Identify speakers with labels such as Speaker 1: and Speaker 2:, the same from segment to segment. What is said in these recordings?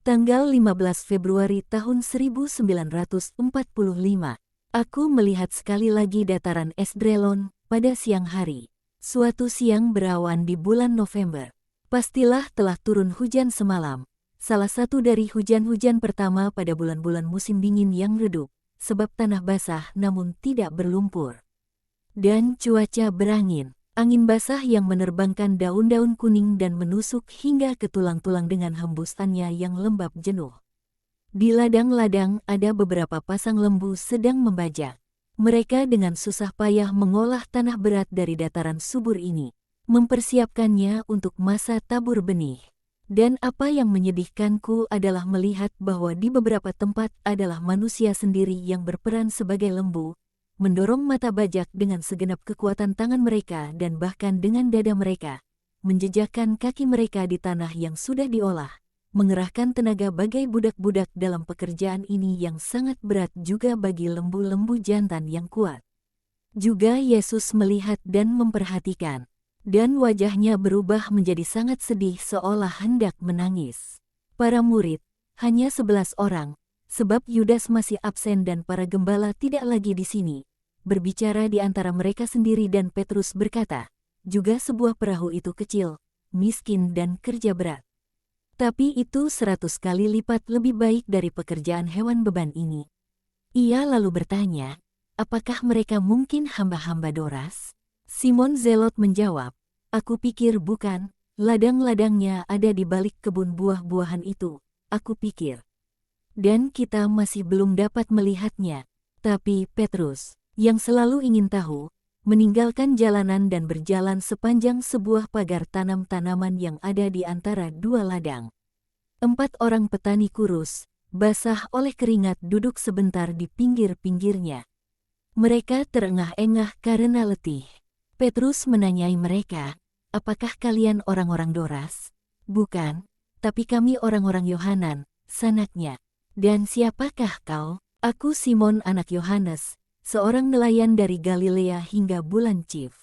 Speaker 1: Tanggal 15 Februari tahun 1945. Aku melihat sekali lagi dataran Esdraelon pada siang hari. Suatu siang berawan di bulan November. Pastilah telah turun hujan semalam. Salah satu dari hujan-hujan pertama pada bulan-bulan musim dingin yang redup, sebab tanah basah namun tidak berlumpur. Dan cuaca berangin. Angin basah yang menerbangkan daun-daun kuning dan menusuk hingga ke tulang-tulang dengan hembusannya yang lembab jenuh. Di ladang-ladang ada beberapa pasang lembu sedang membajak. Mereka dengan susah payah mengolah tanah berat dari dataran subur ini, mempersiapkannya untuk masa tabur benih. Dan apa yang menyedihkanku adalah melihat bahwa di beberapa tempat adalah manusia sendiri yang berperan sebagai lembu, mendorong mata bajak dengan segenap kekuatan tangan mereka dan bahkan dengan dada mereka, menjejakkan kaki mereka di tanah yang sudah diolah, mengerahkan tenaga bagai budak-budak dalam pekerjaan ini yang sangat berat juga bagi lembu-lembu jantan yang kuat. Juga Yesus melihat dan memperhatikan, dan wajahnya berubah menjadi sangat sedih seolah hendak menangis. Para murid, hanya 11 orang, sebab Yudas masih absen dan para gembala tidak lagi di sini, berbicara di antara mereka sendiri dan Petrus berkata, juga sebuah perahu itu kecil, miskin dan kerja berat. Tapi itu 100 kali lipat lebih baik dari pekerjaan hewan beban ini. Ia lalu bertanya, apakah mereka mungkin hamba-hamba Doras? Simon Zelot menjawab, aku pikir bukan, ladang-ladangnya ada di balik kebun buah-buahan itu, aku pikir. Dan kita masih belum dapat melihatnya. Tapi Petrus, yang selalu ingin tahu, meninggalkan jalanan dan berjalan sepanjang sebuah pagar tanam-tanaman yang ada di antara dua ladang. 4 orang petani kurus, basah oleh keringat duduk sebentar di pinggir-pinggirnya. Mereka terengah-engah karena letih. Petrus menanyai mereka, apakah kalian orang-orang Doras? Bukan, tapi kami orang-orang Yohanan, sanaknya. Dan siapakah kau? Aku Simon anak Yohanes, seorang nelayan dari Galilea hingga bulan Chiv.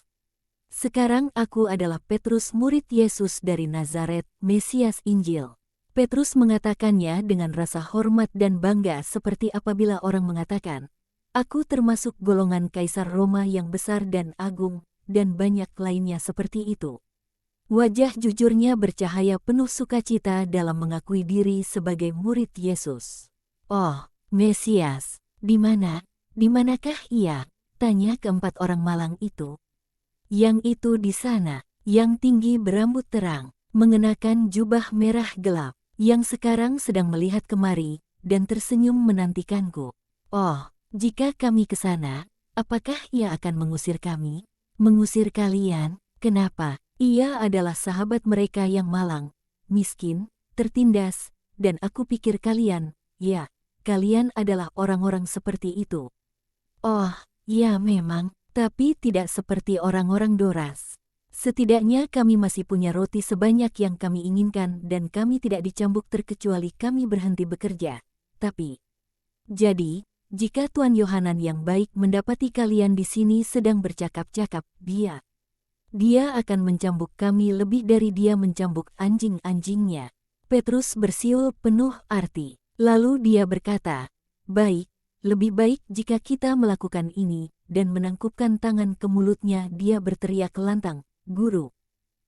Speaker 1: Sekarang aku adalah Petrus murid Yesus dari Nazaret, Mesias Injil. Petrus mengatakannya dengan rasa hormat dan bangga seperti apabila orang mengatakan, aku termasuk golongan Kaisar Roma yang besar dan agung, dan banyak lainnya seperti itu. Wajah jujurnya bercahaya penuh sukacita dalam mengakui diri sebagai murid Yesus. Oh, Mesias, di mana? Di manakah ia? Tanya keempat orang malang itu. Yang itu di sana, yang tinggi berambut terang, mengenakan jubah merah gelap, yang sekarang sedang melihat kemari, dan tersenyum menantikanku. Oh, jika kami ke sana, apakah ia akan mengusir kami? Mengusir kalian? Kenapa? Ia adalah sahabat mereka yang malang, miskin, tertindas, dan aku pikir kalian, ya, kalian adalah orang-orang seperti itu. Oh, ya memang, tapi tidak seperti orang-orang Doras. Setidaknya kami masih punya roti sebanyak yang kami inginkan dan kami tidak dicambuk terkecuali kami berhenti bekerja. Tapi, jadi, jika Tuan Yohanan yang baik mendapati kalian di sini sedang bercakap-cakap, dia akan mencambuk kami lebih dari dia mencambuk anjing-anjingnya. Petrus bersiul penuh arti. Lalu dia berkata, baik, lebih baik jika kita melakukan ini, dan menangkupkan tangan ke mulutnya dia berteriak lantang, Guru,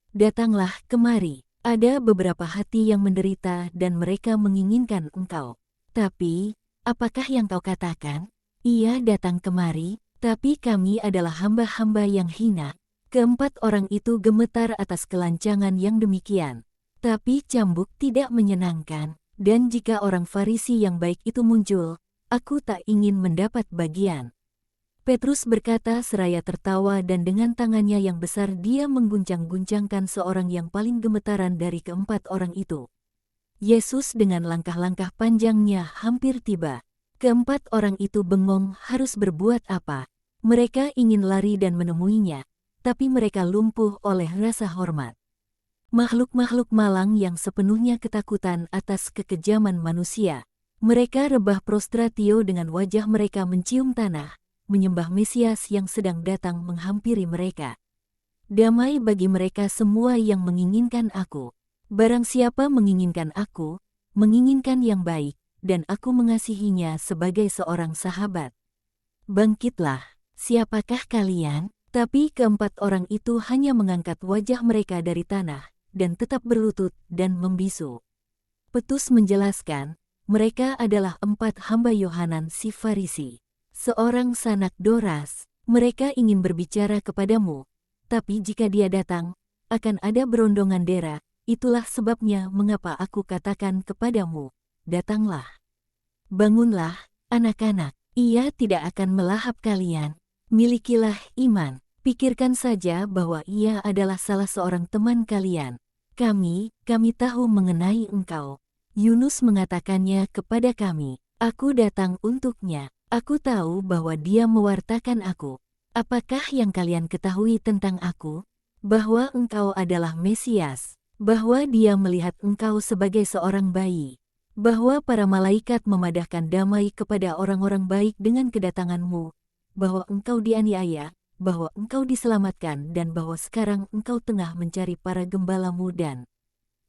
Speaker 1: datanglah kemari. Ada beberapa hati yang menderita dan mereka menginginkan engkau. Tapi, apakah yang kau katakan? Ia datang kemari, tapi kami adalah hamba-hamba yang hina. Keempat orang itu gemetar atas kelancangan yang demikian. Tapi cambuk tidak menyenangkan, dan jika orang Farisi yang baik itu muncul, aku tak ingin mendapat bagian. Petrus berkata seraya tertawa dan dengan tangannya yang besar dia mengguncang-guncangkan seorang yang paling gemetaran dari keempat orang itu. Yesus dengan langkah-langkah panjangnya hampir tiba. Keempat orang itu bengong harus berbuat apa. Mereka ingin lari dan menemuinya, tapi mereka lumpuh oleh rasa hormat. Makhluk-makhluk malang yang sepenuhnya ketakutan atas kekejaman manusia. Mereka rebah prostratio dengan wajah mereka mencium tanah, menyembah Mesias yang sedang datang menghampiri mereka. Damai bagi mereka semua yang menginginkan aku. Barang siapa menginginkan aku, menginginkan yang baik, dan aku mengasihinya sebagai seorang sahabat. Bangkitlah, siapakah kalian? Tapi keempat orang itu hanya mengangkat wajah mereka dari tanah, dan tetap berlutut dan membisu. Petrus menjelaskan, mereka adalah 4 hamba Yohanan si Farisi, seorang sanak Doras. Mereka ingin berbicara kepadamu, tapi jika dia datang, akan ada berondongan dera. Itulah sebabnya mengapa aku katakan kepadamu, datanglah. Bangunlah, anak-anak, ia tidak akan melahap kalian. Milikilah iman, pikirkan saja bahwa ia adalah salah seorang teman kalian. Kami tahu mengenai engkau. Yunus mengatakannya kepada kami, aku datang untuknya. Aku tahu bahwa dia mewartakan aku. Apakah yang kalian ketahui tentang aku? Bahwa engkau adalah Mesias, bahwa dia melihat engkau sebagai seorang bayi, bahwa para malaikat memadahkan damai kepada orang-orang baik dengan kedatanganmu, bahwa engkau dianiaya, bahwa engkau diselamatkan dan bahwa sekarang engkau tengah mencari para gembalamu dan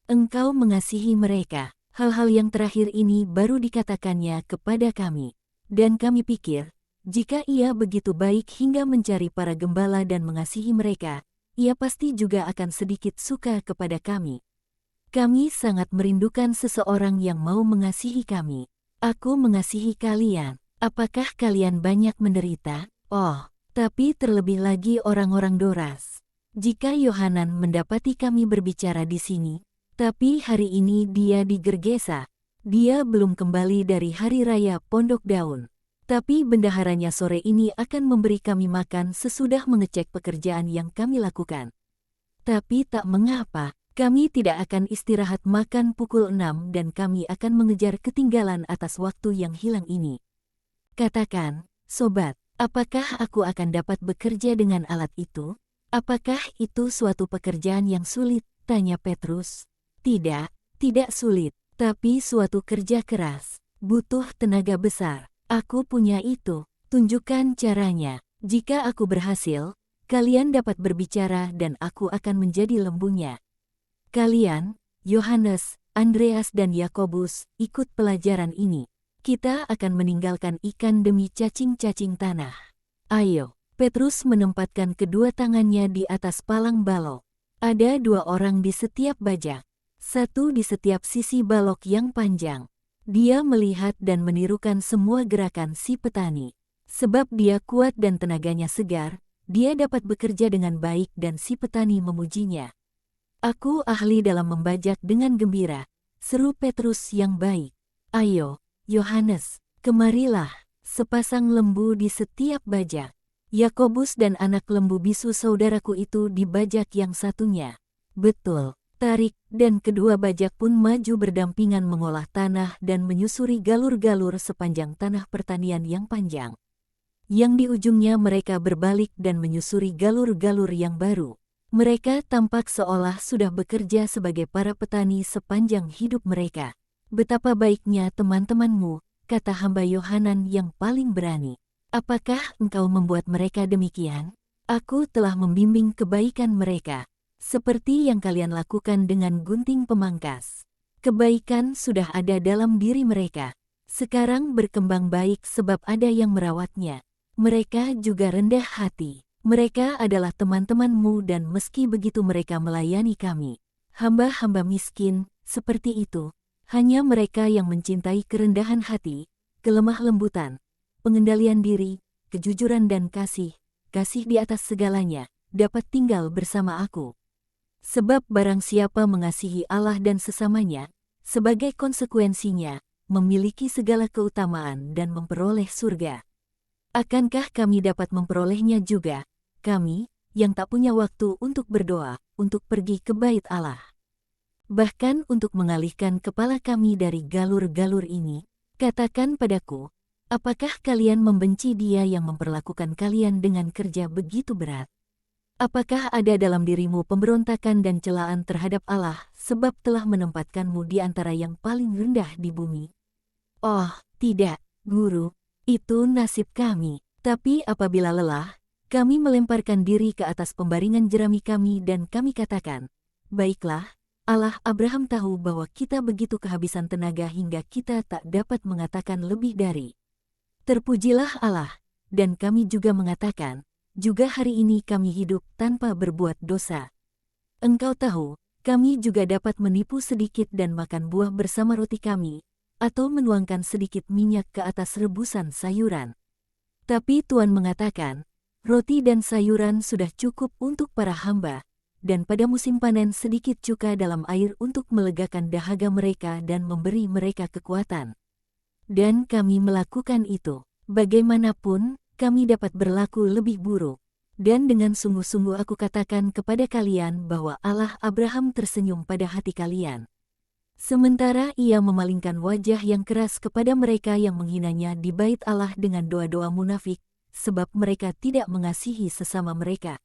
Speaker 1: engkau mengasihi mereka. Hal-hal yang terakhir ini baru dikatakannya kepada kami. Dan kami pikir, jika ia begitu baik hingga mencari para gembala dan mengasihi mereka, ia pasti juga akan sedikit suka kepada kami. Kami sangat merindukan seseorang yang mau mengasihi kami. Aku mengasihi kalian. Apakah kalian banyak menderita? Oh, tapi terlebih lagi orang-orang Doras. Jika Yohanan mendapati kami berbicara di sini, tapi hari ini dia di Gergesa. Dia belum kembali dari hari raya Pondok Daun. Tapi bendaharanya sore ini akan memberi kami makan sesudah mengecek pekerjaan yang kami lakukan. Tapi tak mengapa, kami tidak akan istirahat makan pukul 6 dan kami akan mengejar ketinggalan atas waktu yang hilang ini. Katakan, sobat, apakah aku akan dapat bekerja dengan alat itu? Apakah itu suatu pekerjaan yang sulit? Tanya Petrus. Tidak sulit. Tapi suatu kerja keras, butuh tenaga besar. Aku punya itu, tunjukkan caranya. Jika aku berhasil, kalian dapat berbicara dan aku akan menjadi lembunya. Kalian, Yohanes, Andreas dan Yakobus, ikut pelajaran ini. Kita akan meninggalkan ikan demi cacing-cacing tanah. Ayo, Petrus menempatkan kedua tangannya di atas palang balok. Ada 2 orang di setiap bajak. 1 di setiap sisi balok yang panjang. Dia melihat dan menirukan semua gerakan si petani. Sebab dia kuat dan tenaganya segar, dia dapat bekerja dengan baik dan si petani memujinya. Aku ahli dalam membajak dengan gembira, seru Petrus yang baik. Ayo, Yohanes, kemarilah, sepasang lembu di setiap bajak. Yakobus dan anak lembu bisu saudaraku itu di bajak yang satunya. Betul. Tarik, dan kedua bajak pun maju berdampingan mengolah tanah dan menyusuri galur-galur sepanjang tanah pertanian yang panjang. Yang di ujungnya mereka berbalik dan menyusuri galur-galur yang baru. Mereka tampak seolah sudah bekerja sebagai para petani sepanjang hidup mereka. Betapa baiknya teman-temanmu, kata hamba Yohanan yang paling berani. Apakah engkau membuat mereka demikian? Aku telah membimbing kebaikan mereka. Seperti yang kalian lakukan dengan gunting pemangkas. Kebaikan sudah ada dalam diri mereka. Sekarang berkembang baik sebab ada yang merawatnya. Mereka juga rendah hati. Mereka adalah teman-temanmu dan meski begitu mereka melayani kami. Hamba-hamba miskin, seperti itu. Hanya mereka yang mencintai kerendahan hati, kelemah lembutan, pengendalian diri, kejujuran dan kasih di atas segalanya, dapat tinggal bersama aku. Sebab barang siapa mengasihi Allah dan sesamanya, sebagai konsekuensinya, memiliki segala keutamaan dan memperoleh surga. Akankah kami dapat memperolehnya juga, kami, yang tak punya waktu untuk berdoa, untuk pergi ke bait Allah? Bahkan untuk mengalihkan kepala kami dari galur-galur ini, katakan padaku, apakah kalian membenci Dia yang memperlakukan kalian dengan kerja begitu berat? Apakah ada dalam dirimu pemberontakan dan celaan terhadap Allah sebab telah menempatkanmu di antara yang paling rendah di bumi? Oh, tidak, Guru, itu nasib kami. Tapi apabila lelah, kami melemparkan diri ke atas pembaringan jerami kami dan kami katakan, baiklah, Allah Abraham tahu bahwa kita begitu kehabisan tenaga hingga kita tak dapat mengatakan lebih dari terpujilah Allah, dan kami juga mengatakan, juga hari ini kami hidup tanpa berbuat dosa. Engkau tahu, kami juga dapat menipu sedikit dan makan buah bersama roti kami, atau menuangkan sedikit minyak ke atas rebusan sayuran. Tapi Tuhan mengatakan, roti dan sayuran sudah cukup untuk para hamba, dan pada musim panen sedikit cuka dalam air untuk melegakan dahaga mereka dan memberi mereka kekuatan. Dan kami melakukan itu. Bagaimanapun, kami dapat berlaku lebih buruk. Dan dengan sungguh-sungguh aku katakan kepada kalian bahwa Allah Abraham tersenyum pada hati kalian. Sementara ia memalingkan wajah yang keras kepada mereka yang menghinanya di bait Allah dengan doa-doa munafik, sebab mereka tidak mengasihi sesama mereka.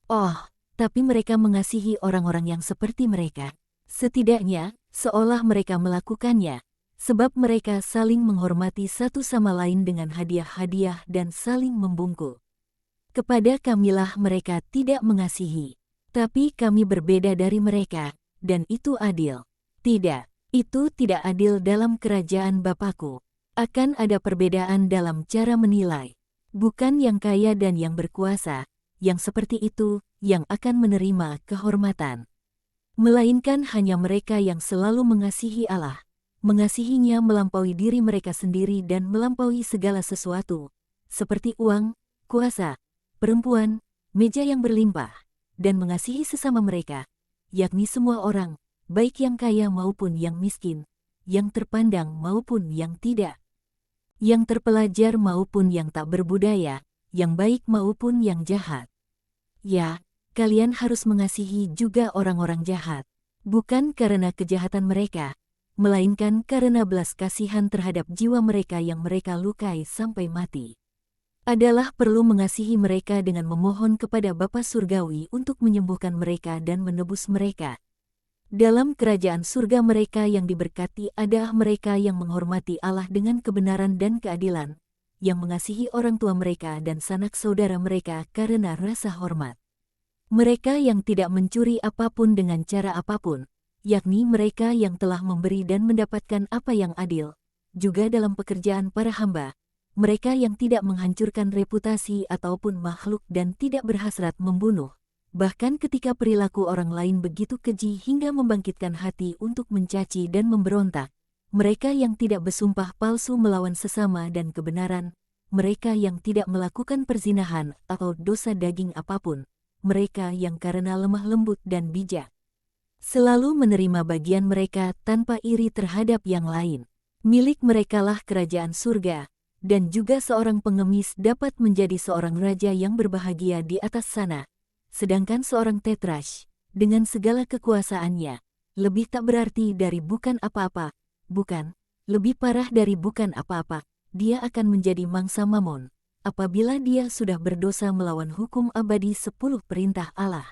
Speaker 1: Oh, tapi mereka mengasihi orang-orang yang seperti mereka. Setidaknya, seolah mereka melakukannya. Sebab mereka saling menghormati satu sama lain dengan hadiah-hadiah dan saling membungkuk. Kepada kamilah mereka tidak mengasihi. Tapi kami berbeda dari mereka, dan itu adil. Tidak, itu tidak adil dalam kerajaan Bapakku. Akan ada perbedaan dalam cara menilai. Bukan yang kaya dan yang berkuasa, yang seperti itu, yang akan menerima kehormatan. Melainkan hanya mereka yang selalu mengasihi Allah. Mengasihinya melampaui diri mereka sendiri dan melampaui segala sesuatu, seperti uang, kuasa, perempuan, meja yang berlimpah, dan mengasihi sesama mereka, yakni semua orang, baik yang kaya maupun yang miskin, yang terpandang maupun yang tidak, yang terpelajar maupun yang tak berbudaya, yang baik maupun yang jahat. Ya, kalian harus mengasihi juga orang-orang jahat, bukan karena kejahatan mereka, melainkan karena belas kasihan terhadap jiwa mereka yang mereka lukai sampai mati. Adalah perlu mengasihi mereka dengan memohon kepada Bapa Surgawi untuk menyembuhkan mereka dan menebus mereka. Dalam kerajaan surga mereka yang diberkati adalah mereka yang menghormati Allah dengan kebenaran dan keadilan, yang mengasihi orang tua mereka dan sanak saudara mereka karena rasa hormat. Mereka yang tidak mencuri apapun dengan cara apapun, yakni mereka yang telah memberi dan mendapatkan apa yang adil, juga dalam pekerjaan para hamba, mereka yang tidak menghancurkan reputasi ataupun makhluk dan tidak berhasrat membunuh, bahkan ketika perilaku orang lain begitu keji hingga membangkitkan hati untuk mencaci dan memberontak, mereka yang tidak bersumpah palsu melawan sesama dan kebenaran, mereka yang tidak melakukan perzinahan atau dosa daging apapun, mereka yang karena lemah lembut dan bijak, selalu menerima bagian mereka tanpa iri terhadap yang lain. Milik merekalah kerajaan surga, dan juga seorang pengemis dapat menjadi seorang raja yang berbahagia di atas sana. Sedangkan seorang tetrash, dengan segala kekuasaannya, lebih tak berarti dari bukan apa-apa, bukan, lebih parah dari bukan apa-apa, dia akan menjadi mangsa Mamon, apabila dia sudah berdosa melawan hukum abadi 10 perintah Allah.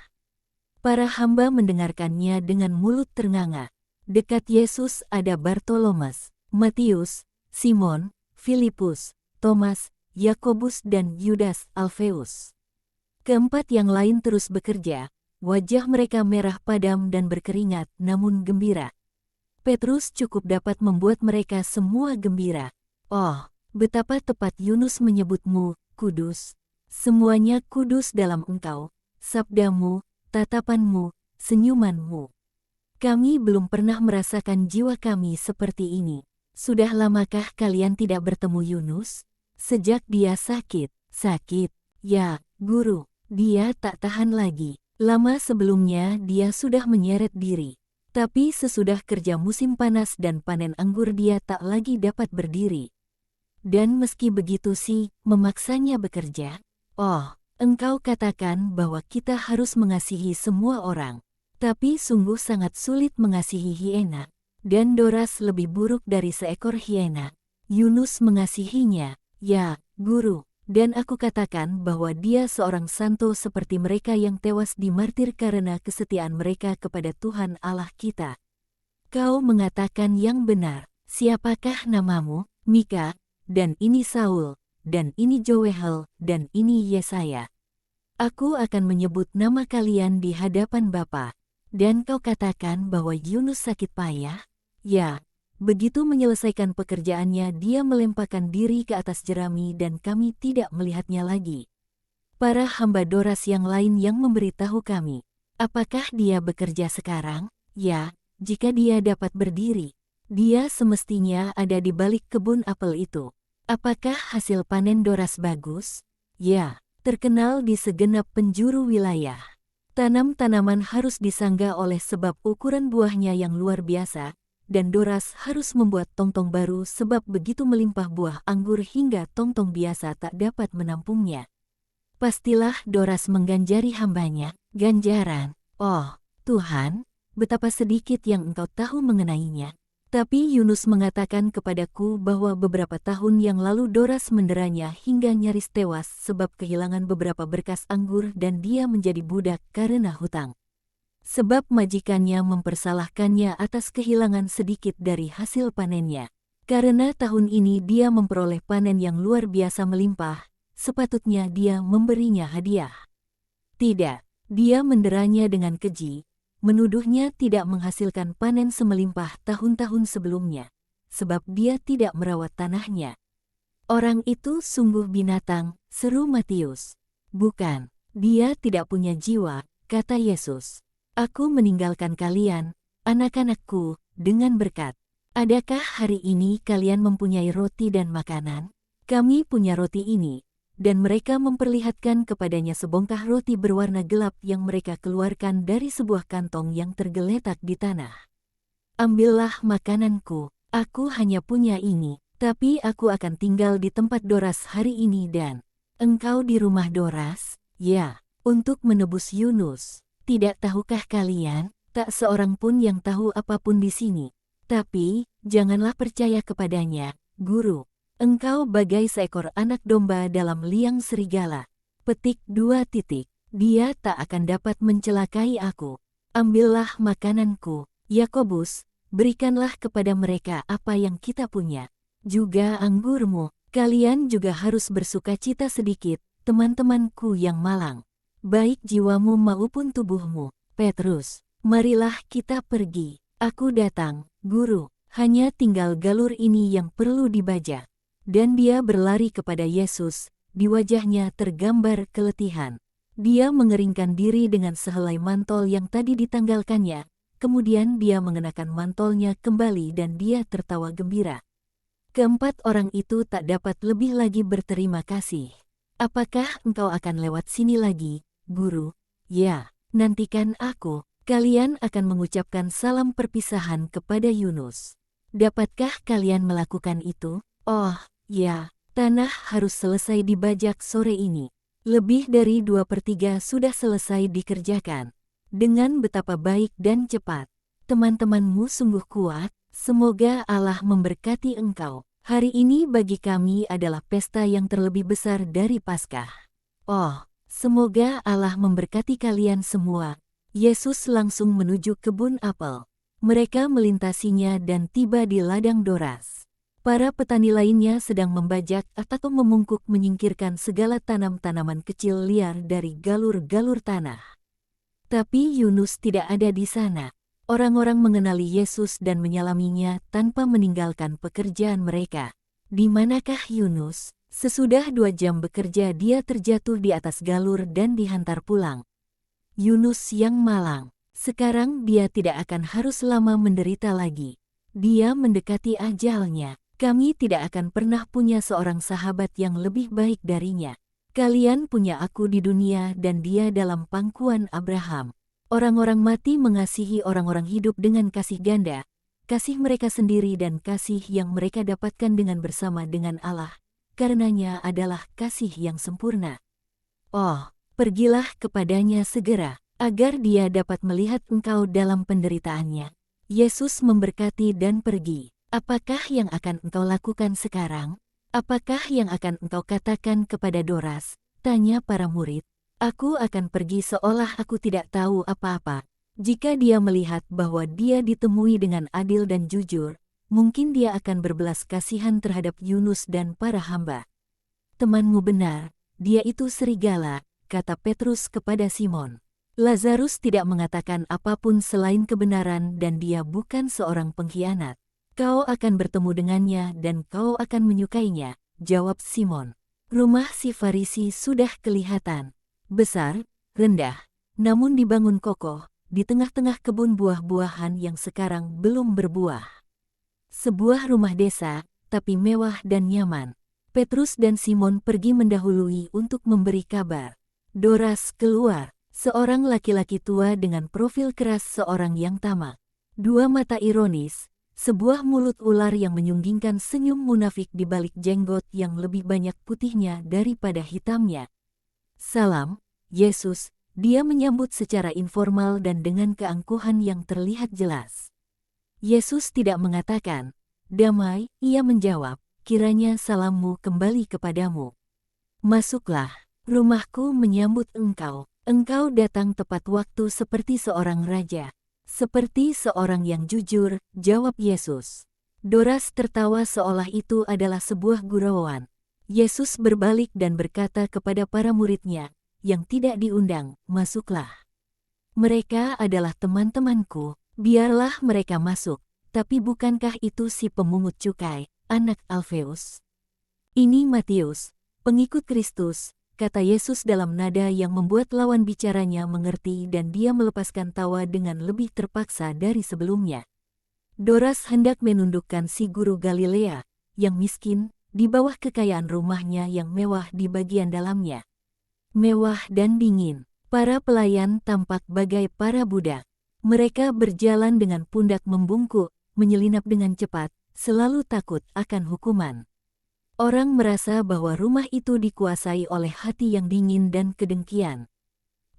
Speaker 1: Para hamba mendengarkannya dengan mulut ternganga. Dekat Yesus ada Bartolomeus, Matius, Simon, Filipus, Thomas, Yakobus dan Yudas Alfeus. Keempat yang lain terus bekerja, wajah mereka merah padam dan berkeringat namun gembira. Petrus cukup dapat membuat mereka semua gembira. Oh, betapa tepat Yunus menyebutmu, kudus. Semuanya kudus dalam engkau, sabdamu, tatapanmu, senyumanmu. Kami belum pernah merasakan jiwa kami seperti ini. Sudah lamakah kalian tidak bertemu Yunus? Sejak dia sakit, ya, guru, dia tak tahan lagi. Lama sebelumnya dia sudah menyeret diri. Tapi sesudah kerja musim panas dan panen anggur dia tak lagi dapat berdiri. Dan meski begitu sih, memaksanya bekerja. Oh, engkau katakan bahwa kita harus mengasihi semua orang, tapi sungguh sangat sulit mengasihi hiena, dan Doras lebih buruk dari seekor hiena. Yunus mengasihinya, ya, guru, dan aku katakan bahwa dia seorang santo seperti mereka yang tewas dimartir karena kesetiaan mereka kepada Tuhan Allah kita. Kau mengatakan yang benar. Siapakah namamu? Mika, dan ini Saul, dan ini Joel, dan ini Yesaya. Aku akan menyebut nama kalian di hadapan Bapa Dan kau katakan bahwa Yunus sakit payah? Ya, begitu menyelesaikan pekerjaannya dia melemparkan diri ke atas jerami dan kami tidak melihatnya lagi. Para hamba Doras yang lain yang memberitahu kami, apakah dia bekerja sekarang? Ya, jika dia dapat berdiri, dia semestinya ada di balik kebun apel itu. Apakah hasil panen Doras bagus? Ya, terkenal di segenap penjuru wilayah. Tanam-tanaman harus disanggah oleh sebab ukuran buahnya yang luar biasa, dan Doras harus membuat tong-tong baru sebab begitu melimpah buah anggur hingga tong-tong biasa tak dapat menampungnya. Pastilah Doras mengganjari hambanya, ganjaran. Oh, Tuhan, betapa sedikit yang engkau tahu mengenainya. Tapi Yunus mengatakan kepadaku bahwa beberapa tahun yang lalu Doras menderanya hingga nyaris tewas sebab kehilangan beberapa berkas anggur dan dia menjadi budak karena hutang. Sebab majikannya mempersalahkannya atas kehilangan sedikit dari hasil panennya. Karena tahun ini dia memperoleh panen yang luar biasa melimpah, sepatutnya dia memberinya hadiah. Tidak, dia menderanya dengan keji. Menuduhnya tidak menghasilkan panen semelimpah tahun-tahun sebelumnya, sebab dia tidak merawat tanahnya. Orang itu sungguh binatang, seru Matius. Bukan, dia tidak punya jiwa, kata Yesus. Aku meninggalkan kalian, anak-anakku, dengan berkat. Adakah hari ini kalian mempunyai roti dan makanan? Kami punya roti ini. Dan mereka memperlihatkan kepadanya sebongkah roti berwarna gelap yang mereka keluarkan dari sebuah kantong yang tergeletak di tanah. Ambillah makananku, aku hanya punya ini, tapi aku akan tinggal di tempat Doras hari ini dan engkau di rumah Doras, ya, untuk menebus Yunus. Tidak tahukah kalian, tak seorang pun yang tahu apapun di sini. Tapi, janganlah percaya kepadanya, Guru. Engkau bagai seekor anak domba dalam liang serigala. Petik 2. Dia tak akan dapat mencelakai aku. Ambillah makananku, Yakobus, berikanlah kepada mereka apa yang kita punya. Juga anggurmu, kalian juga harus bersukacita sedikit, teman-temanku yang malang. Baik jiwamu maupun tubuhmu. Petrus, marilah kita pergi. Aku datang, Guru, hanya tinggal galur ini yang perlu dibajak. Dan dia berlari kepada Yesus, di wajahnya tergambar keletihan. Dia mengeringkan diri dengan sehelai mantol yang tadi ditanggalkannya, kemudian dia mengenakan mantolnya kembali dan dia tertawa gembira. Keempat orang itu tak dapat lebih lagi berterima kasih. Apakah engkau akan lewat sini lagi, Guru? Ya, nantikan aku. Kalian akan mengucapkan salam perpisahan kepada Yunus. Dapatkah kalian melakukan itu? Oh, ya, tanah harus selesai dibajak sore ini. Lebih dari 2/3 sudah selesai dikerjakan. Dengan betapa baik dan cepat. Teman-temanmu sungguh kuat, semoga Allah memberkati engkau. Hari ini bagi kami adalah pesta yang terlebih besar dari Paskah. Oh, semoga Allah memberkati kalian semua. Yesus langsung menuju kebun apel. Mereka melintasinya dan tiba di ladang Doras. Para petani lainnya sedang membajak atau memungkuk menyingkirkan segala tanam-tanaman kecil liar dari galur-galur tanah. Tapi Yunus tidak ada di sana. Orang-orang mengenali Yesus dan menyalaminya tanpa meninggalkan pekerjaan mereka. Di manakah Yunus? Sesudah 2 jam bekerja dia terjatuh di atas galur dan dihantar pulang. Yunus yang malang. Sekarang dia tidak akan harus lama menderita lagi. Dia mendekati ajalnya. Kami tidak akan pernah punya seorang sahabat yang lebih baik darinya. Kalian punya aku di dunia dan dia dalam pangkuan Abraham. Orang-orang mati mengasihi orang-orang hidup dengan kasih ganda, kasih mereka sendiri dan kasih yang mereka dapatkan dengan bersama dengan Allah. Karenanya adalah kasih yang sempurna. Oh, pergilah kepadanya segera, agar dia dapat melihat engkau dalam penderitaannya. Yesus memberkati dan pergi. Apakah yang akan engkau lakukan sekarang? Apakah yang akan engkau katakan kepada Doras? Tanya para murid. Aku akan pergi seolah aku tidak tahu apa-apa. Jika dia melihat bahwa dia ditemui dengan adil dan jujur, mungkin dia akan berbelas kasihan terhadap Yunus dan para hamba. Temanmu benar, dia itu serigala, kata Petrus kepada Simon. Lazarus tidak mengatakan apapun selain kebenaran dan dia bukan seorang pengkhianat. Kau akan bertemu dengannya dan kau akan menyukainya, jawab Simon. Rumah si Farisi sudah kelihatan besar, rendah, namun dibangun kokoh, di tengah-tengah kebun buah-buahan yang sekarang belum berbuah. Sebuah rumah desa, tapi mewah dan nyaman. Petrus dan Simon pergi mendahului untuk memberi kabar. Doras keluar, seorang laki-laki tua dengan profil keras seorang yang tamak. Dua mata ironis, sebuah mulut ular yang menyunggingkan senyum munafik di balik jenggot yang lebih banyak putihnya daripada hitamnya. Salam, Yesus, dia menyambut secara informal dan dengan keangkuhan yang terlihat jelas. Yesus tidak mengatakan, "Damai," ia menjawab, "kiranya salammu kembali kepadamu. Masuklah, rumahku menyambut engkau. Engkau datang tepat waktu seperti seorang raja. Seperti seorang yang jujur," jawab Yesus. Doras tertawa seolah itu adalah sebuah gurauan. Yesus berbalik dan berkata kepada para muridnya, yang tidak diundang, "Masuklah. Mereka adalah teman-temanku, biarlah mereka masuk." Tapi bukankah itu si pemungut cukai, anak Alfeus? "Ini Matius, pengikut Kristus," kata Yesus dalam nada yang membuat lawan bicaranya mengerti dan dia melepaskan tawa dengan lebih terpaksa dari sebelumnya. Doras hendak menundukkan si guru Galilea, yang miskin, di bawah kekayaan rumahnya yang mewah di bagian dalamnya. Mewah dan dingin, para pelayan tampak bagai para budak. Mereka berjalan dengan pundak membungkuk, menyelinap dengan cepat, selalu takut akan hukuman. Orang merasa bahwa rumah itu dikuasai oleh hati yang dingin dan kedengkian.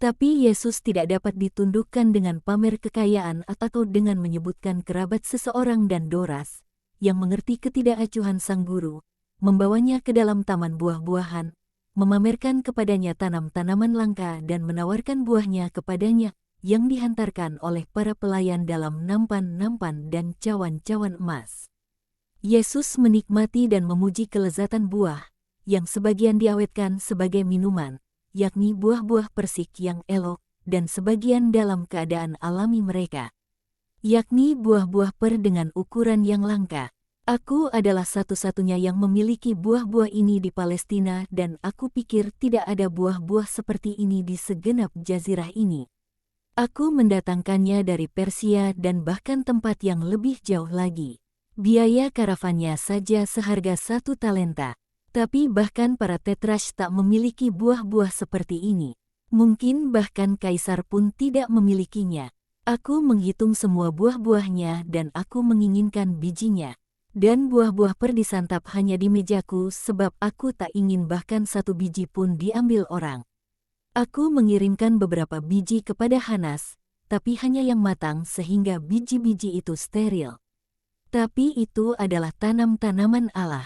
Speaker 1: Tapi Yesus tidak dapat ditundukkan dengan pamer kekayaan atau dengan menyebutkan kerabat seseorang dan Doras, yang mengerti ketidakacuhan sang guru, membawanya ke dalam taman buah-buahan, memamerkan kepadanya tanam-tanaman langka dan menawarkan buahnya kepadanya, yang dihantarkan oleh para pelayan dalam nampan-nampan dan cawan-cawan emas. Yesus menikmati dan memuji kelezatan buah, yang sebagian diawetkan sebagai minuman, yakni buah-buah persik yang elok, dan sebagian dalam keadaan alami mereka, yakni buah-buah per dengan ukuran yang langka. "Aku adalah satu-satunya yang memiliki buah-buah ini di Palestina dan aku pikir tidak ada buah-buah seperti ini di segenap jazirah ini. Aku mendatangkannya dari Persia dan bahkan tempat yang lebih jauh lagi. Biaya karavannya saja seharga 1 talenta. Tapi bahkan para tetrash tak memiliki buah-buah seperti ini. Mungkin bahkan kaisar pun tidak memilikinya. Aku menghitung semua buah-buahnya dan aku menginginkan bijinya. Dan buah-buah per disantap hanya di mejaku sebab aku tak ingin bahkan 1 biji pun diambil orang. Aku mengirimkan beberapa biji kepada Hanas, tapi hanya yang matang sehingga biji-biji itu steril. Tapi itu adalah tanam-tanaman Allah.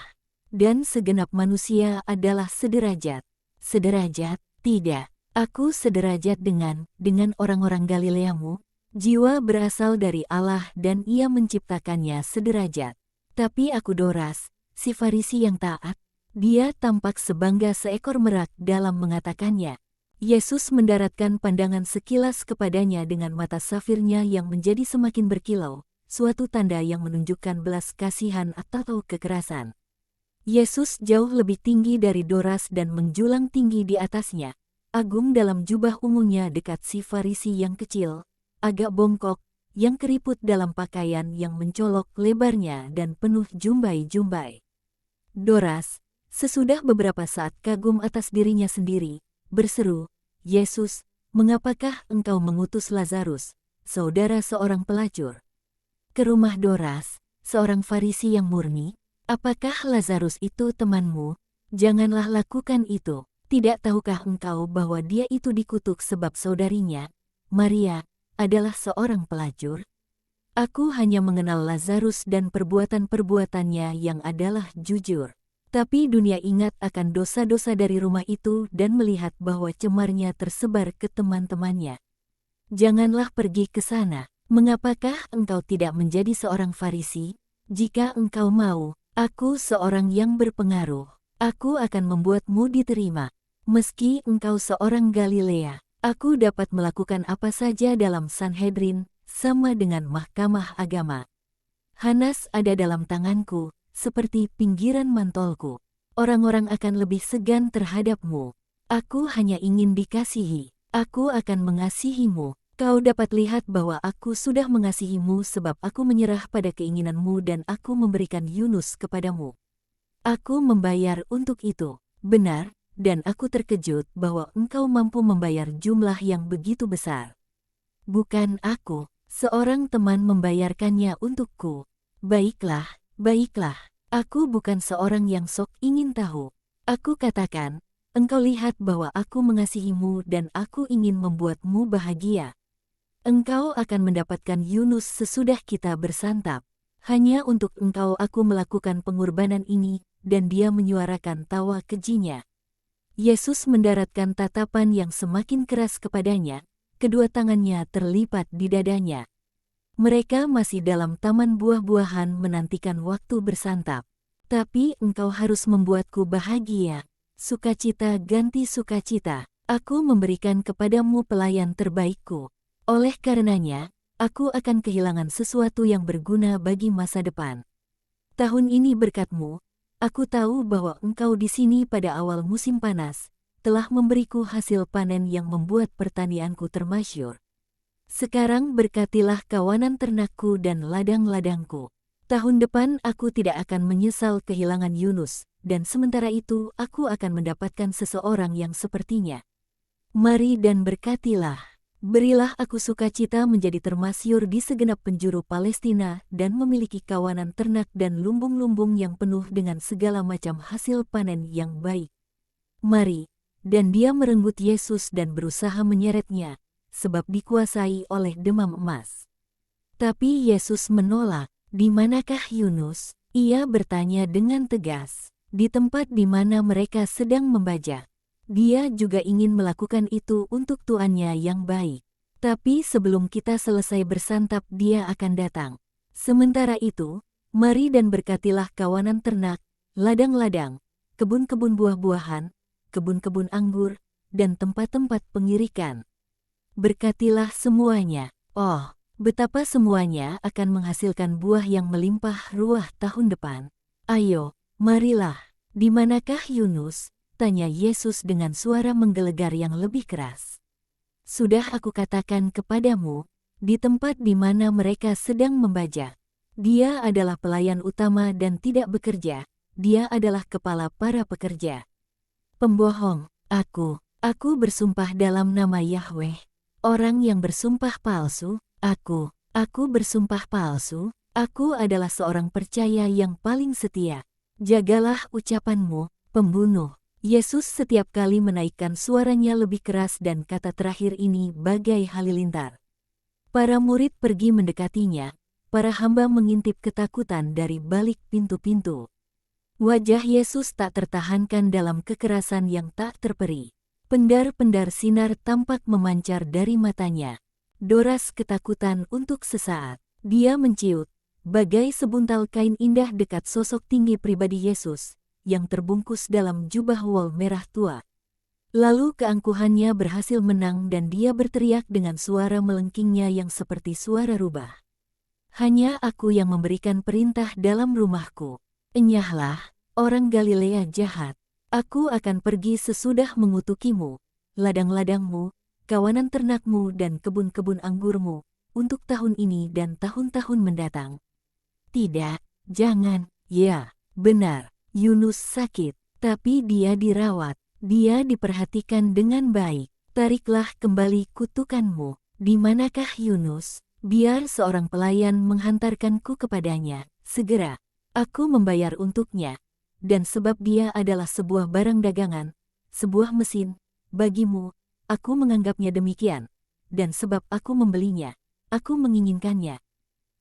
Speaker 1: Dan segenap manusia adalah sederajat. Sederajat? Tidak. Aku sederajat dengan orang-orang Galileamu. Jiwa berasal dari Allah dan ia menciptakannya sederajat. Tapi aku Doras, si Farisi yang taat. Dia tampak sebangga seekor merak dalam mengatakannya. Yesus mendaratkan pandangan sekilas kepadanya dengan mata safirnya yang menjadi semakin berkilau, suatu tanda yang menunjukkan belas kasihan atau kekerasan. Yesus jauh lebih tinggi dari Doras dan menjulang tinggi di atasnya, agung dalam jubah ungunya dekat si Farisi yang kecil, agak bongkok, yang keriput dalam pakaian yang mencolok lebarnya dan penuh jumbai-jumbai. Doras, sesudah beberapa saat kagum atas dirinya sendiri, berseru, "Yesus, mengapakah engkau mengutus Lazarus, saudara seorang pelacur, ke rumah Doras, seorang Farisi yang murni? Apakah Lazarus itu temanmu? Janganlah lakukan itu. Tidak tahukah engkau bahwa dia itu dikutuk sebab saudarinya, Maria, adalah seorang pelacur? Aku hanya mengenal Lazarus dan perbuatan-perbuatannya yang adalah jujur. Tapi dunia ingat akan dosa-dosa dari rumah itu dan melihat bahwa cemarnya tersebar ke teman-temannya. Janganlah pergi ke sana. Mengapakah engkau tidak menjadi seorang Farisi? Jika engkau mau, aku seorang yang berpengaruh. Aku akan membuatmu diterima. Meski engkau seorang Galilea, Aku dapat melakukan apa saja dalam Sanhedrin, sama dengan mahkamah agama. Hanas ada dalam tanganku, seperti pinggiran mantolku. Orang-orang akan lebih segan terhadapmu. Aku hanya ingin dikasihi. Aku akan mengasihimu. Kau dapat lihat bahwa aku sudah mengasihimu sebab aku menyerah pada keinginanmu dan aku memberikan Yunus kepadamu. Aku membayar untuk itu. Benar, dan aku terkejut bahwa engkau mampu membayar jumlah yang begitu besar. Bukan aku, seorang teman membayarkannya untukku. Baiklah, baiklah, aku bukan seorang yang sok ingin tahu. Aku katakan, engkau lihat bahwa aku mengasihimu dan aku ingin membuatmu bahagia. Engkau akan mendapatkan Yunus sesudah kita bersantap. Hanya untuk engkau aku melakukan pengorbanan ini, dan dia menyuarakan tawa kejinya. Yesus mendaratkan tatapan yang semakin keras kepadanya, kedua tangannya terlipat di dadanya. Mereka masih dalam taman buah-buahan menantikan waktu bersantap. Tapi engkau harus membuatku bahagia. Sukacita ganti sukacita. Aku memberikan kepadamu pelayan terbaikku. Oleh karenanya, aku akan kehilangan sesuatu yang berguna bagi masa depan. Tahun ini berkat-Mu, aku tahu bahwa engkau di sini pada awal musim panas, telah memberiku hasil panen yang membuat pertanianku termasyur. Sekarang berkatilah kawanan ternakku dan ladang-ladangku. Tahun depan aku tidak akan menyesal kehilangan Yunus, dan sementara itu aku akan mendapatkan seseorang yang sepertinya. Mari dan berkatilah. Berilah aku sukacita menjadi termasyur di segenap penjuru Palestina dan memiliki kawanan ternak dan lumbung-lumbung yang penuh dengan segala macam hasil panen yang baik. Mari, dan dia merenggut Yesus dan berusaha menyeretnya, sebab dikuasai oleh demam emas. Tapi Yesus menolak. Di manakah Yunus? Ia bertanya dengan tegas. Di tempat di mana mereka sedang membajak. Dia juga ingin melakukan itu untuk tuannya yang baik. Tapi sebelum kita selesai bersantap dia akan datang. Sementara itu, mari dan berkatilah kawanan ternak, ladang-ladang, kebun-kebun buah-buahan, kebun-kebun anggur, dan tempat-tempat pengirikan. Berkatilah semuanya. Oh, betapa semuanya akan menghasilkan buah yang melimpah ruah tahun depan. Ayo, marilah. Di manakah Yunus? Tanya Yesus dengan suara menggelegar yang lebih keras. Sudah aku katakan kepadamu, di tempat di mana mereka sedang membajak. Dia adalah pelayan utama dan tidak bekerja. Dia adalah kepala para pekerja. Pembohong, aku bersumpah dalam nama Yahweh. Orang yang bersumpah palsu, aku bersumpah palsu, aku adalah seorang percaya yang paling setia. Jagalah ucapanmu, pembunuh. Yesus setiap kali menaikkan suaranya lebih keras dan kata terakhir ini bagai halilintar. Para murid pergi mendekatinya, para hamba mengintip ketakutan dari balik pintu-pintu. Wajah Yesus tak tertahankan dalam kekerasan yang tak terperi. Pendar-pendar sinar tampak memancar dari matanya. Doras ketakutan untuk sesaat. Dia menciut, bagai sebuntal kain indah dekat sosok tinggi pribadi Yesus, yang terbungkus dalam jubah wol merah tua. Lalu keangkuhannya berhasil menang dan dia berteriak dengan suara melengkingnya yang seperti suara rubah. Hanya aku yang memberikan perintah dalam rumahku. Enyahlah, orang Galilea jahat. Aku akan pergi sesudah mengutukimu, ladang-ladangmu, kawanan ternakmu dan kebun-kebun anggurmu, untuk tahun ini dan tahun-tahun mendatang. Tidak, jangan, ya, benar. Yunus sakit, tapi dia dirawat. Dia diperhatikan dengan baik. Tariklah kembali kutukanmu. Di manakah Yunus? Biar seorang pelayan menghantarkanku kepadanya. Segera, aku membayar untuknya. Dan sebab dia adalah sebuah barang dagangan, sebuah mesin, bagimu, aku menganggapnya demikian. Dan sebab aku membelinya, aku menginginkannya.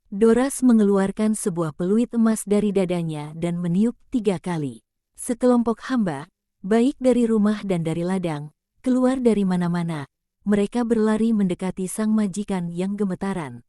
Speaker 1: Doras mengeluarkan sebuah peluit emas dari dadanya dan meniup 3 kali. Sekelompok hamba, baik dari rumah dan dari ladang, keluar dari mana-mana. Mereka berlari mendekati sang majikan yang gemetaran.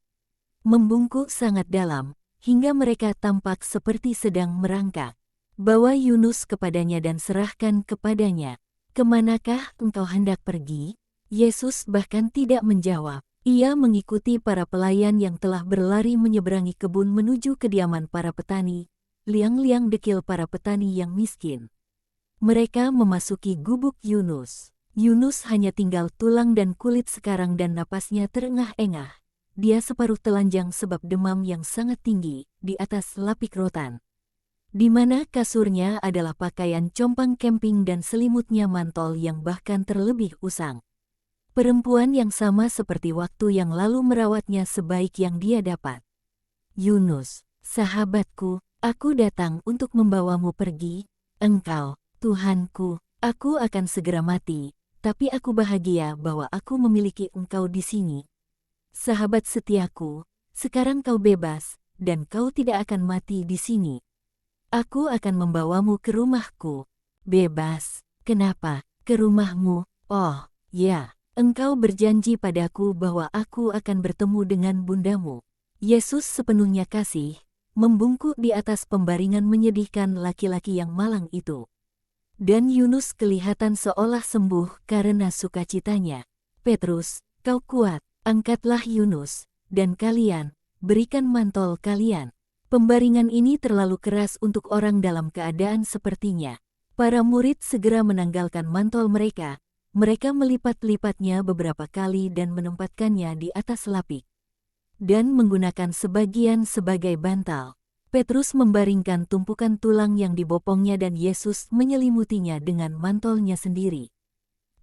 Speaker 1: Membungkuk sangat dalam, hingga mereka tampak seperti sedang merangkak. Bawa Yunus kepadanya dan serahkan kepadanya. Kemanakah engkau hendak pergi? Yesus bahkan tidak menjawab. Ia mengikuti para pelayan yang telah berlari menyeberangi kebun menuju kediaman para petani, liang-liang dekil para petani yang miskin. Mereka memasuki gubuk Yunus. Yunus hanya tinggal tulang dan kulit sekarang dan napasnya terengah-engah. Dia separuh telanjang sebab demam yang sangat tinggi di atas lapik rotan. Di mana kasurnya adalah pakaian compang camping dan selimutnya mantol yang bahkan terlebih usang. Perempuan yang sama seperti waktu yang lalu merawatnya sebaik yang dia dapat. Yunus, sahabatku, aku datang untuk membawamu pergi. Engkau, Tuhanku, aku akan segera mati, tapi aku bahagia bahwa aku memiliki engkau di sini. Sahabat setiaku, sekarang kau bebas, dan kau tidak akan mati di sini. Aku akan membawamu ke rumahku. Bebas, kenapa? Ke rumahmu? Oh, ya. Engkau berjanji padaku bahwa aku akan bertemu dengan bundamu. Yesus sepenuhnya kasih, membungkuk di atas pembaringan menyedihkan laki-laki yang malang itu. Dan Yunus kelihatan seolah sembuh karena sukacitanya. Petrus, kau kuat, angkatlah Yunus, dan kalian, berikan mantol kalian. Pembaringan ini terlalu keras untuk orang dalam keadaan sepertinya. Para murid segera menanggalkan mantol mereka. Mereka melipat-lipatnya beberapa kali dan menempatkannya di atas lapik. Dan menggunakan sebagian sebagai bantal. Petrus membaringkan tumpukan tulang yang dibopongnya dan Yesus menyelimutinya dengan mantolnya sendiri.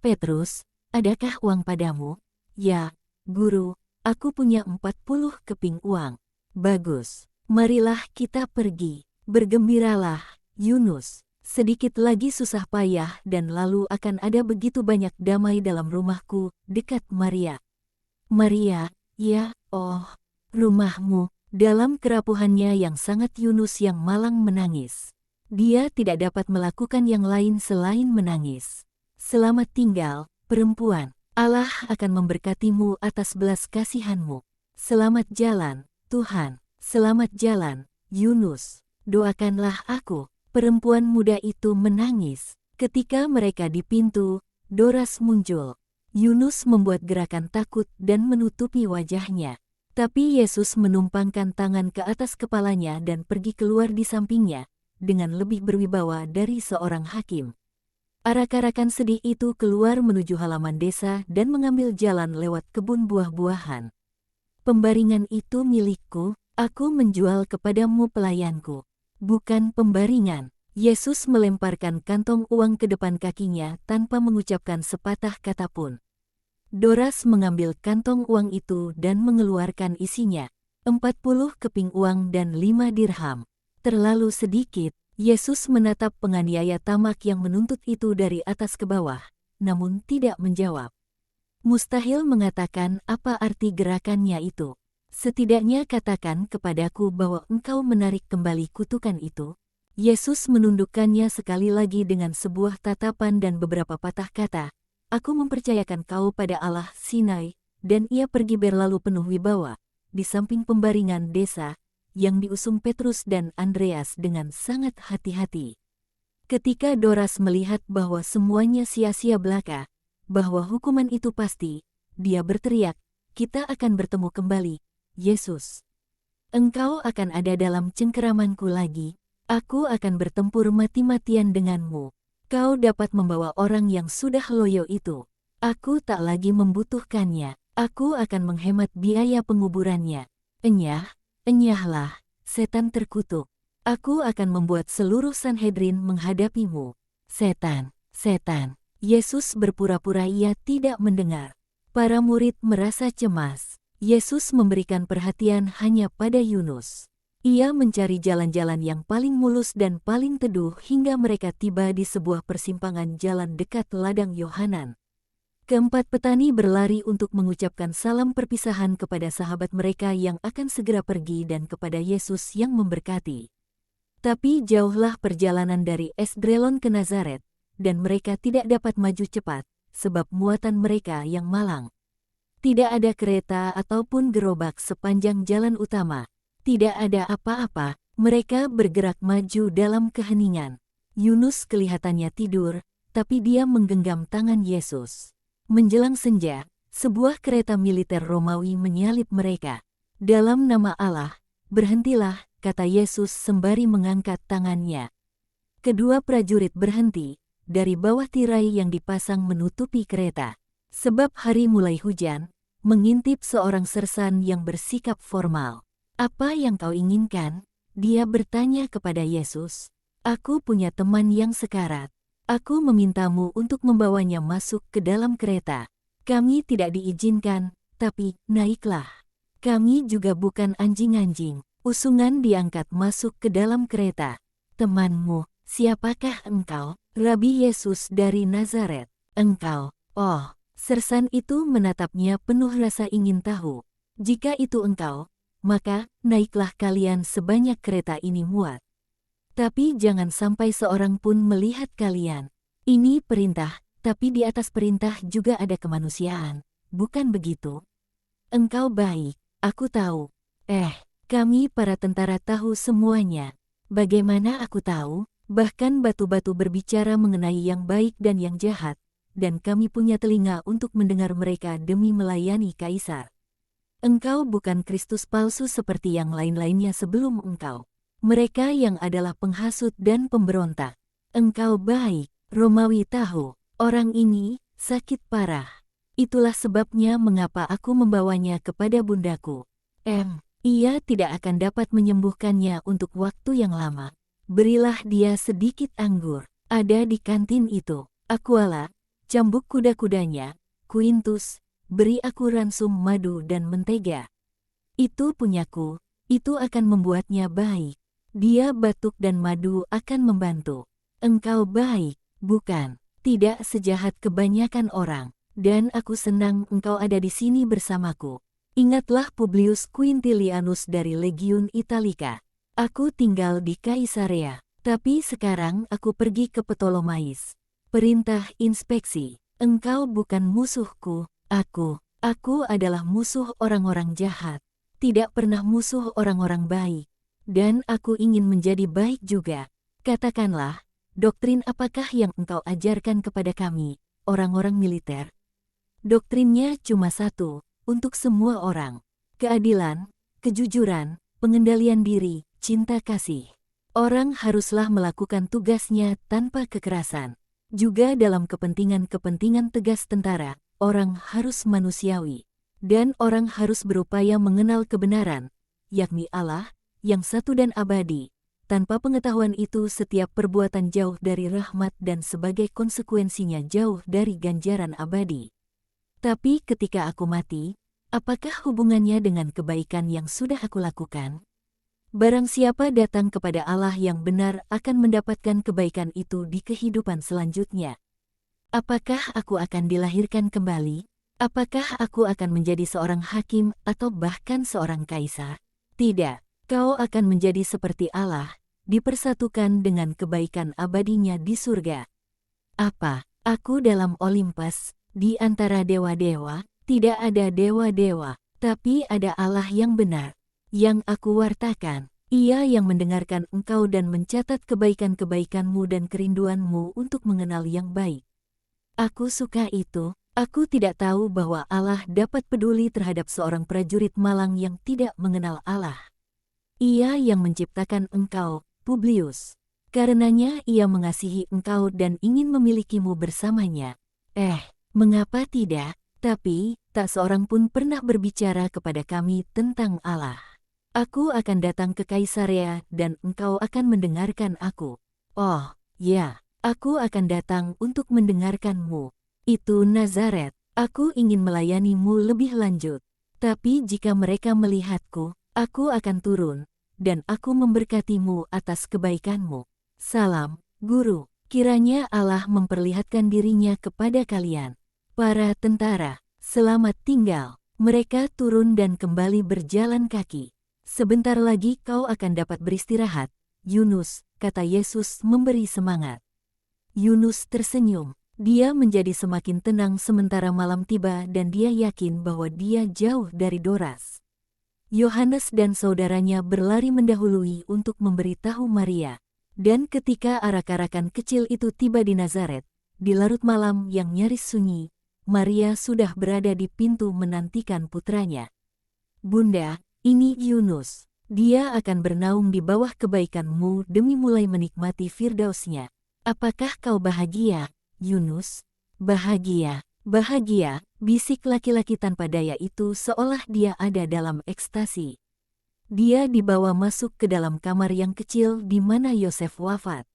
Speaker 1: Petrus, adakah uang padamu? Ya, Guru, aku punya 40 keping uang. Bagus, marilah kita pergi. Bergembiralah, Yunus. Sedikit lagi susah payah dan lalu akan ada begitu banyak damai dalam rumahku, dekat Maria. Maria, ya, oh, rumahmu. Dalam kerapuhannya yang sangat Yunus yang malang menangis. Dia tidak dapat melakukan yang lain selain menangis. Selamat tinggal, perempuan. Allah akan memberkatimu atas belas kasihanmu. Selamat jalan, Tuhan. Selamat jalan, Yunus. Doakanlah aku. Perempuan muda itu menangis. Ketika mereka di pintu, Doras muncul. Yunus membuat gerakan takut dan menutupi wajahnya. Tapi Yesus menumpangkan tangan ke atas kepalanya dan pergi keluar di sampingnya, dengan lebih berwibawa dari seorang hakim. Arak-arakan sedih itu keluar menuju halaman desa dan mengambil jalan lewat kebun buah-buahan. Pembaringan itu milikku, aku menjual kepadamu pelayanku. Bukan pembaringan. Yesus melemparkan kantong uang ke depan kakinya tanpa mengucapkan sepatah kata pun. Doras mengambil kantong uang itu dan mengeluarkan isinya. 40 keping uang dan 5 dirham. Terlalu sedikit. Yesus menatap penganiaya tamak yang menuntut itu dari atas ke bawah, namun tidak menjawab. Mustahil mengatakan apa arti gerakannya itu. Setidaknya katakan kepadaku bahwa engkau menarik kembali kutukan itu. Yesus menundukkannya sekali lagi dengan sebuah tatapan dan beberapa patah kata. Aku mempercayakan kau pada Allah Sinai, dan ia pergi berlalu penuh wibawa, di samping pembaringan desa, yang diusung Petrus dan Andreas dengan sangat hati-hati. Ketika Doras melihat bahwa semuanya sia-sia belaka, bahwa hukuman itu pasti, dia berteriak, kita akan bertemu kembali. Yesus, engkau akan ada dalam cengkeramanku lagi, aku akan bertempur mati-matian denganmu. Kau dapat membawa orang yang sudah loyo itu. Aku tak lagi membutuhkannya, aku akan menghemat biaya penguburannya. Enyahlah, setan terkutuk. Aku akan membuat seluruh Sanhedrin menghadapimu. Setan. Yesus berpura-pura ia tidak mendengar. Para murid merasa cemas. Yesus memberikan perhatian hanya pada Yunus. Ia mencari jalan-jalan yang paling mulus dan paling teduh hingga mereka tiba di sebuah persimpangan jalan dekat ladang Yohanan. Keempat petani berlari untuk mengucapkan salam perpisahan kepada sahabat mereka yang akan segera pergi dan kepada Yesus yang memberkati. Tapi jauhlah perjalanan dari Esdraelon ke Nazaret, dan mereka tidak dapat maju cepat, sebab muatan mereka yang malang. Tidak ada kereta ataupun gerobak sepanjang jalan utama. Tidak ada apa-apa, mereka bergerak maju dalam keheningan. Yunus kelihatannya tidur, tapi dia menggenggam tangan Yesus. Menjelang senja, sebuah kereta militer Romawi menyalip mereka. Dalam nama Allah, berhentilah, kata Yesus sembari mengangkat tangannya. Kedua prajurit berhenti, dari bawah tirai yang dipasang menutupi kereta. Sebab hari mulai hujan, mengintip seorang sersan yang bersikap formal. Apa yang kau inginkan? Dia bertanya kepada Yesus. Aku punya teman yang sekarat. Aku memintamu untuk membawanya masuk ke dalam kereta. Kami tidak diizinkan, tapi naiklah. Kami juga bukan anjing-anjing. Usungan diangkat masuk ke dalam kereta. Temanmu, siapakah engkau? Rabi Yesus dari Nazaret. Engkau, oh, sersan itu menatapnya penuh rasa ingin tahu. Jika itu engkau, maka naiklah kalian sebanyak kereta ini muat. Tapi jangan sampai seorang pun melihat kalian. Ini perintah, tapi di atas perintah juga ada kemanusiaan. Bukan begitu? Engkau baik, aku tahu. Kami para tentara tahu semuanya. Bagaimana aku tahu? Bahkan batu-batu berbicara mengenai yang baik dan yang jahat. Dan kami punya telinga untuk mendengar mereka demi melayani Kaisar. Engkau bukan Kristus palsu seperti yang lain-lainnya sebelum engkau. Mereka yang adalah penghasut dan pemberontak. Engkau baik, Romawi tahu, orang ini sakit parah. Itulah sebabnya mengapa aku membawanya kepada bundaku. Ia tidak akan dapat menyembuhkannya untuk waktu yang lama. Berilah dia sedikit anggur, ada di kantin itu. Akuala, cambuk kuda-kudanya, Quintus, beri aku ransum madu dan mentega. Itu punyaku, itu akan membuatnya baik. Dia batuk dan madu akan membantu. Engkau baik, bukan? Tidak sejahat kebanyakan orang. Dan aku senang engkau ada di sini bersamaku. Ingatlah Publius Quintilianus dari Legiun Italica. Aku tinggal di Kaisarea, tapi sekarang aku pergi ke Ptolomais. Perintah inspeksi. Engkau bukan musuhku, aku adalah musuh orang-orang jahat. Tidak pernah musuh orang-orang baik. Dan aku ingin menjadi baik juga. Katakanlah, doktrin apakah yang engkau ajarkan kepada kami, orang-orang militer? Doktrinnya cuma satu, untuk semua orang. Keadilan, kejujuran, pengendalian diri, cinta kasih. Orang haruslah melakukan tugasnya tanpa kekerasan. Juga dalam kepentingan-kepentingan tegas tentara, orang harus manusiawi. Dan orang harus berupaya mengenal kebenaran, yakni Allah, yang satu dan abadi. Tanpa pengetahuan itu setiap perbuatan jauh dari rahmat dan sebagai konsekuensinya jauh dari ganjaran abadi. Tapi ketika aku mati, apakah hubungannya dengan kebaikan yang sudah aku lakukan? Barang siapa datang kepada Allah yang benar akan mendapatkan kebaikan itu di kehidupan selanjutnya. Apakah aku akan dilahirkan kembali? Apakah aku akan menjadi seorang hakim atau bahkan seorang kaisar? Tidak. Kau akan menjadi seperti Allah, dipersatukan dengan kebaikan abadinya di surga. Apa? Aku dalam Olympus, di antara dewa-dewa, tidak ada dewa-dewa, tapi ada Allah yang benar, yang aku wartakan. Ia yang mendengarkan engkau dan mencatat kebaikan-kebaikanmu dan kerinduanmu untuk mengenal yang baik. Aku suka itu. Aku tidak tahu bahwa Allah dapat peduli terhadap seorang prajurit malang yang tidak mengenal Allah. Ia yang menciptakan engkau, Publius. Karenanya ia mengasihi engkau dan ingin memilikimu bersamanya. Mengapa tidak? Tapi, tak seorang pun pernah berbicara kepada kami tentang Allah. Aku akan datang ke Kaisarea dan engkau akan mendengarkan aku. Oh, ya, aku akan datang untuk mendengarkanmu. Itu Nazaret, aku ingin melayanimu lebih lanjut. Tapi jika mereka melihatku, aku akan turun, dan aku memberkatimu atas kebaikanmu. Salam, Guru. Kiranya Allah memperlihatkan dirinya kepada kalian. Para tentara, selamat tinggal. Mereka turun dan kembali berjalan kaki. Sebentar lagi kau akan dapat beristirahat, Yunus, kata Yesus memberi semangat. Yunus tersenyum. Dia menjadi semakin tenang sementara malam tiba dan dia yakin bahwa dia jauh dari Doras. Yohanes dan saudaranya berlari mendahului untuk memberitahu Maria. Dan ketika arak-arakan kecil itu tiba di Nazaret, di larut malam yang nyaris sunyi, Maria sudah berada di pintu menantikan putranya. Bunda, ini Yunus. Dia akan bernaung di bawah kebaikanmu demi mulai menikmati firdausnya. Apakah kau bahagia, Yunus? Bahagia, bahagia, bisik laki-laki tanpa daya itu seolah dia ada dalam ekstasi. Dia dibawa masuk ke dalam kamar yang kecil di mana Yosef wafat.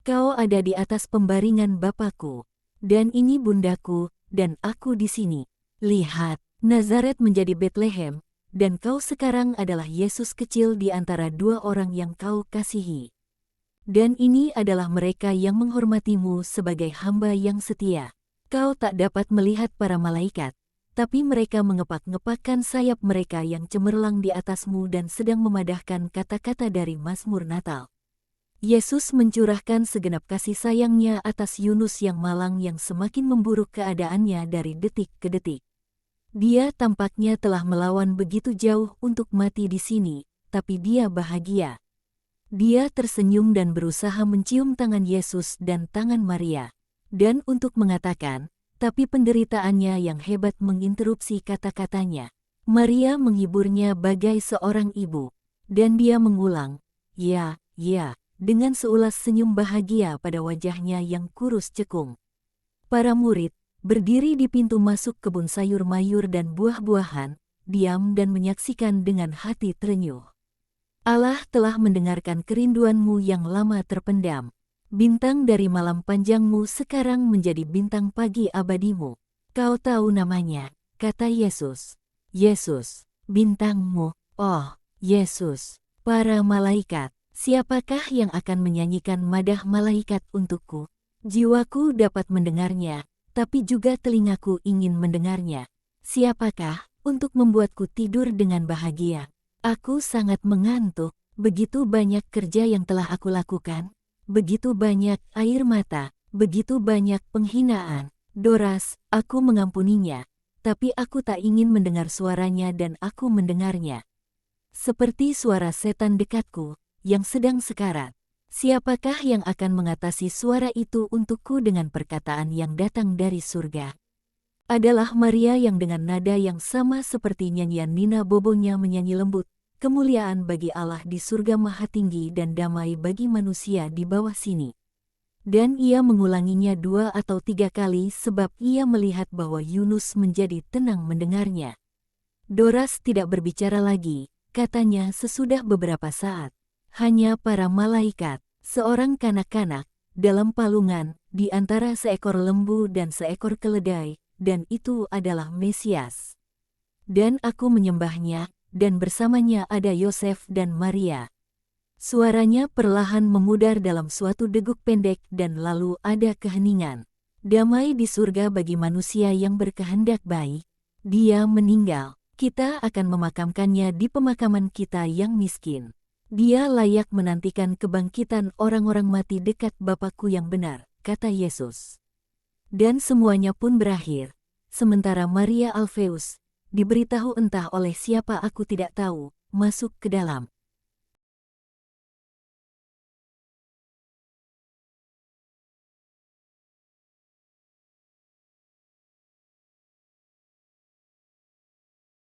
Speaker 1: Kau ada di atas pembaringan Bapakku, dan ini bundaku, dan aku di sini. Lihat, Nazaret menjadi Betlehem, dan kau sekarang adalah Yesus kecil di antara dua orang yang kau kasihi. Dan ini adalah mereka yang menghormatimu sebagai hamba yang setia. Kau tak dapat melihat para malaikat, tapi mereka mengepak-ngepakkan sayap mereka yang cemerlang di atasmu dan sedang memadahkan kata-kata dari Mazmur Natal. Yesus mencurahkan segenap kasih sayangnya atas Yunus yang malang yang semakin memburuk keadaannya dari detik ke detik. Dia tampaknya telah melawan begitu jauh untuk mati di sini, tapi dia bahagia. Dia tersenyum dan berusaha mencium tangan Yesus dan tangan Maria, dan untuk mengatakan, tapi penderitaannya yang hebat menginterupsi kata-katanya. Maria menghiburnya bagai seorang ibu, dan dia mengulang, "Ya, ya," dengan seulas senyum bahagia pada wajahnya yang kurus cekung. Para murid, berdiri di pintu masuk kebun sayur mayur dan buah-buahan, diam dan menyaksikan dengan hati terenyuh. Allah telah mendengarkan kerinduanmu yang lama terpendam. Bintang dari malam panjangmu sekarang menjadi bintang pagi abadimu. Kau tahu namanya, kata Yesus. Yesus, bintangmu, oh, Yesus. Para malaikat, siapakah yang akan menyanyikan madah malaikat untukku? Jiwaku dapat mendengarnya, tapi juga telingaku ingin mendengarnya. Siapakah untuk membuatku tidur dengan bahagia? Aku sangat mengantuk, begitu banyak kerja yang telah aku lakukan. Begitu banyak air mata, begitu banyak penghinaan. Doras, aku mengampuninya, tapi aku tak ingin mendengar suaranya dan aku mendengarnya. Seperti suara setan dekatku, yang sedang sekarat. Siapakah yang akan mengatasi suara itu untukku dengan perkataan yang datang dari surga? Adalah Maria yang dengan nada yang sama seperti nyanyian Nina Bobonya menyanyi lembut. Kemuliaan bagi Allah di surga maha tinggi dan damai bagi manusia di bawah sini. Dan ia mengulanginya 2 atau 3 kali sebab ia melihat bahwa Yunus menjadi tenang mendengarnya. Doras tidak berbicara lagi, katanya sesudah beberapa saat. Hanya para malaikat, seorang kanak-kanak, dalam palungan, di antara seekor lembu dan seekor keledai, dan itu adalah Mesias. Dan aku menyembahnya, dan bersamanya ada Yosef dan Maria. Suaranya perlahan memudar dalam suatu deguk pendek dan lalu ada keheningan. Damai di surga bagi manusia yang berkehendak baik. Dia meninggal. Kita akan memakamkannya di pemakaman kita yang miskin. Dia layak menantikan kebangkitan orang-orang mati dekat Bapakku yang benar, kata Yesus. Dan semuanya pun berakhir. Sementara Maria Alfeus, diberitahu entah oleh siapa aku tidak tahu, masuk ke dalam.